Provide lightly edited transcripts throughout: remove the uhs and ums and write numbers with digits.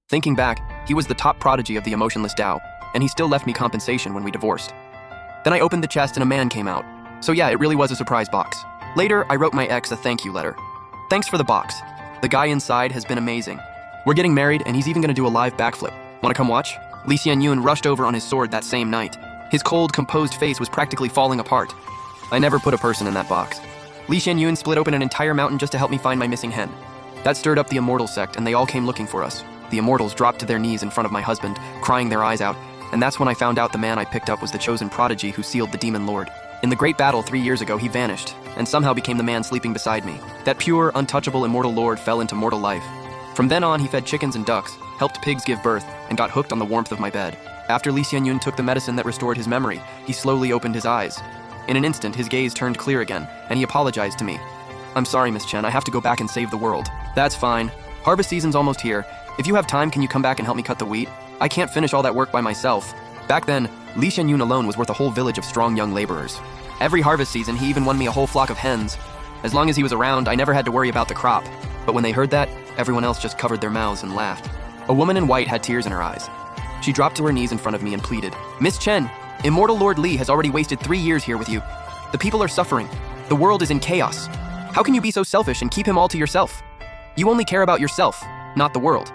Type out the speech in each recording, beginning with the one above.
Thinking back, he was the top prodigy of the emotionless Tao, and he still left me compensation when we divorced. Then I opened the chest and a man came out. So yeah, it really was a surprise box. Later, I wrote my ex a thank you letter. Thanks for the box. The guy inside has been amazing. We're getting married and he's even gonna do a live backflip. Wanna come watch? Lee Xianyun rushed over on his sword that same night. His cold, composed face was practically falling apart. I never put a person in that box. Lee Xianyun split open an entire mountain just to help me find my missing hen. That stirred up the Immortal sect and they all came looking for us. The Immortals dropped to their knees in front of my husband, crying their eyes out, and that's when I found out the man I picked up was the chosen prodigy who sealed the Demon Lord. In the great battle 3 years ago, he vanished, and somehow became the man sleeping beside me. That pure, untouchable Immortal Lord fell into mortal life. From then on, he fed chickens and ducks, helped pigs give birth, and got hooked on the warmth of my bed. After Lee Xianyun took the medicine that restored his memory, he slowly opened his eyes. In an instant, his gaze turned clear again, and he apologized to me. I'm sorry, Miss Chen, I have to go back and save the world. That's fine. Harvest season's almost here. If you have time, can you come back and help me cut the wheat? I can't finish all that work by myself. Back then, Lee Xianyun alone was worth a whole village of strong young laborers. Every harvest season, he even won me a whole flock of hens. As long as he was around, I never had to worry about the crop. But when they heard that, everyone else just covered their mouths and laughed. A woman in white had tears in her eyes. She dropped to her knees in front of me and pleaded, Miss Chen, Immortal Lord Lee has already wasted 3 years here with you. The people are suffering. The world is in chaos. How can you be so selfish and keep him all to yourself? You only care about yourself, not the world.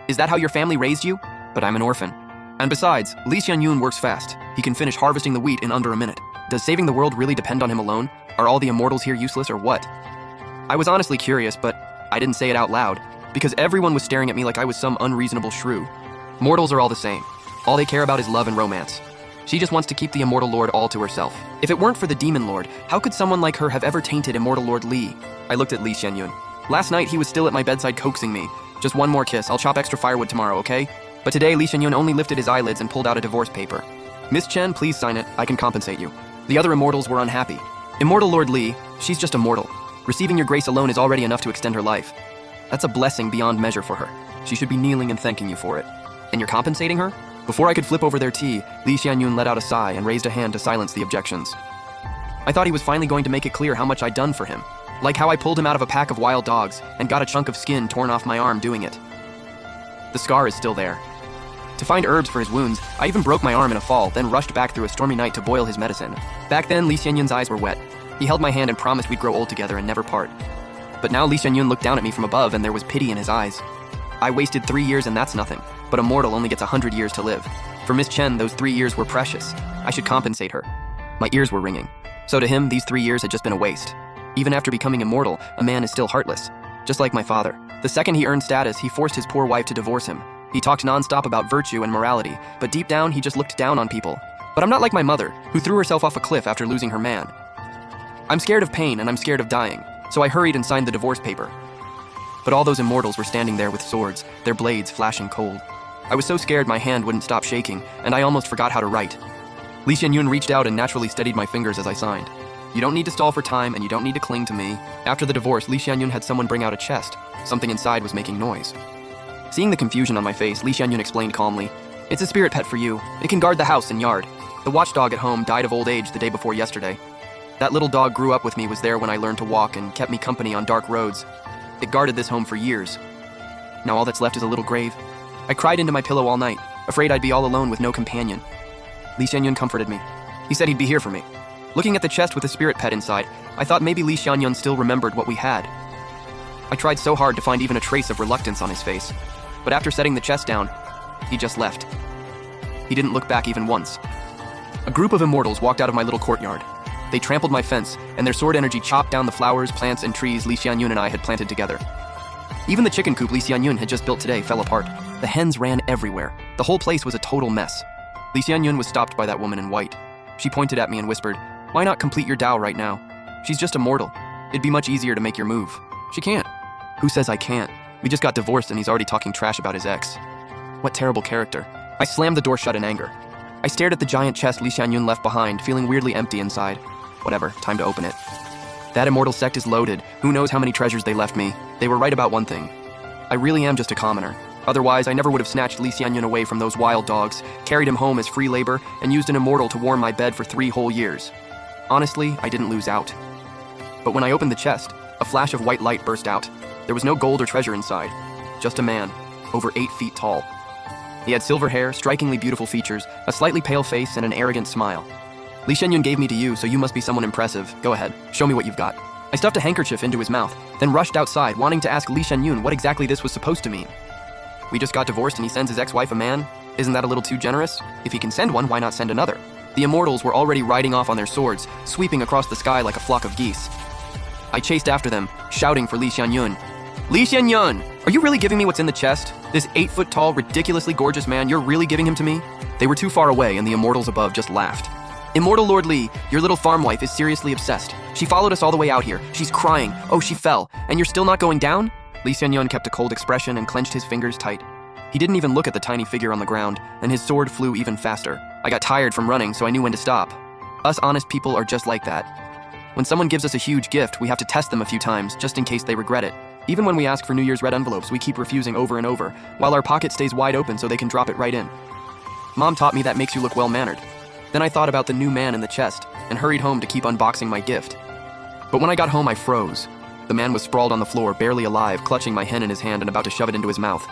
Is that how your family raised you? But I'm an orphan. And besides, Lee Xianyun works fast. He can finish harvesting the wheat in under a minute. Does saving the world really depend on him alone? Are all the immortals here useless or what? I was honestly curious, but I didn't say it out loud, because everyone was staring at me like I was some unreasonable shrew. Mortals are all the same. All they care about is love and romance. She just wants to keep the Immortal Lord all to herself. If it weren't for the Demon Lord, how could someone like her have ever tainted Immortal Lord Lee? I looked at Lee Xianyun. Last night, he was still at my bedside coaxing me. Just one more kiss, I'll chop extra firewood tomorrow, okay? But today, Lee Xianyun only lifted his eyelids and pulled out a divorce paper. Miss Chen, please sign it, I can compensate you. The other immortals were unhappy. Immortal Lord Lee, she's just a mortal. Receiving your grace alone is already enough to extend her life. That's a blessing beyond measure for her. She should be kneeling and thanking you for it. And you're compensating her? Before I could flip over their tea, Lee Xianyun let out a sigh and raised a hand to silence the objections. I thought he was finally going to make it clear how much I'd done for him. Like how I pulled him out of a pack of wild dogs and got a chunk of skin torn off my arm doing it. The scar is still there. To find herbs for his wounds, I even broke my arm in a fall, then rushed back through a stormy night to boil his medicine. Back then, Lee Xianyun's eyes were wet. He held my hand and promised we'd grow old together and never part. But now Lee Xianyun looked down at me from above and there was pity in his eyes. I wasted 3 years and that's nothing, but a mortal only gets 100 years to live. For Miss Chen, those 3 years were precious. I should compensate her. My ears were ringing. So to him, these 3 years had just been a waste. Even after becoming immortal, a man is still heartless. Just like my father. The second he earned status, he forced his poor wife to divorce him. He talked nonstop about virtue and morality, but deep down, he just looked down on people. But I'm not like my mother, who threw herself off a cliff after losing her man. I'm scared of pain and I'm scared of dying, so I hurried and signed the divorce paper. But all those immortals were standing there with swords, their blades flashing cold. I was so scared my hand wouldn't stop shaking, and I almost forgot how to write. Lee Xianyun reached out and naturally steadied my fingers as I signed. You don't need to stall for time, and you don't need to cling to me. After the divorce, Lee Xianyun had someone bring out a chest. Something inside was making noise. Seeing the confusion on my face, Lee Xianyun explained calmly, It's a spirit pet for you. It can guard the house and yard. The watchdog at home died of old age the day before yesterday. That little dog grew up with me, was there when I learned to walk, and kept me company on dark roads. It guarded this home for years. Now all that's left is a little grave. I cried into my pillow all night, afraid I'd be all alone with no companion. Lee Xianyun comforted me. He said he'd be here for me. Looking at the chest with the spirit pet inside, I thought maybe Lee Xianyun still remembered what we had. I tried so hard to find even a trace of reluctance on his face, but after setting the chest down, he just left. He didn't look back even once. A group of immortals walked out of my little courtyard. They trampled my fence, and their sword energy chopped down the flowers, plants, and trees Lee Xianyun and I had planted together. Even the chicken coop Lee Xianyun had just built today fell apart. The hens ran everywhere. The whole place was a total mess. Lee Xianyun was stopped by that woman in white. She pointed at me and whispered, Why not complete your Tao right now? She's just a mortal. It'd be much easier to make your move. She can't. Who says I can't? We just got divorced and he's already talking trash about his ex. What terrible character. I slammed the door shut in anger. I stared at the giant chest Lee Xianyun left behind, feeling weirdly empty inside. Whatever, time to open it. That immortal sect is loaded. Who knows how many treasures they left me. They were right about one thing. I really am just a commoner. Otherwise, I never would have snatched Lee Xianyun away from those wild dogs, carried him home as free labor, and used an immortal to warm my bed for 3 whole years. Honestly, I didn't lose out. But when I opened the chest, a flash of white light burst out. There was no gold or treasure inside. Just a man. over 8 feet tall. He had silver hair, strikingly beautiful features, a slightly pale face, and an arrogant smile. Li Shenyun gave me to you, so you must be someone impressive. Go ahead, show me what you've got. I stuffed a handkerchief into his mouth, then rushed outside, wanting to ask Li Shenyun what exactly this was supposed to mean. We just got divorced and he sends his ex-wife a man? Isn't that a little too generous? If he can send one, why not send another? The immortals were already riding off on their swords, sweeping across the sky like a flock of geese. I chased after them, shouting for Li Shenyun. Li Shenyun! Are you really giving me what's in the chest? This 8-foot-tall, ridiculously gorgeous man, you're really giving him to me? They were too far away and the immortals above just laughed. Immortal Lord Li, your little farm wife is seriously obsessed. She followed us all the way out here. She's crying. Oh, she fell. And you're still not going down? Li Shenyun kept a cold expression and clenched his fingers tight. He didn't even look at the tiny figure on the ground, and his sword flew even faster. I got tired from running, so I knew when to stop. Us honest people are just like that. When someone gives us a huge gift, we have to test them a few times, just in case they regret it. Even when we ask for New Year's red envelopes, we keep refusing over and over, while our pocket stays wide open so they can drop it right in. Mom taught me that makes you look well-mannered. Then I thought about the new man in the chest, and hurried home to keep unboxing my gift. But when I got home, I froze. The man was sprawled on the floor, barely alive, clutching my hen in his hand and about to shove it into his mouth.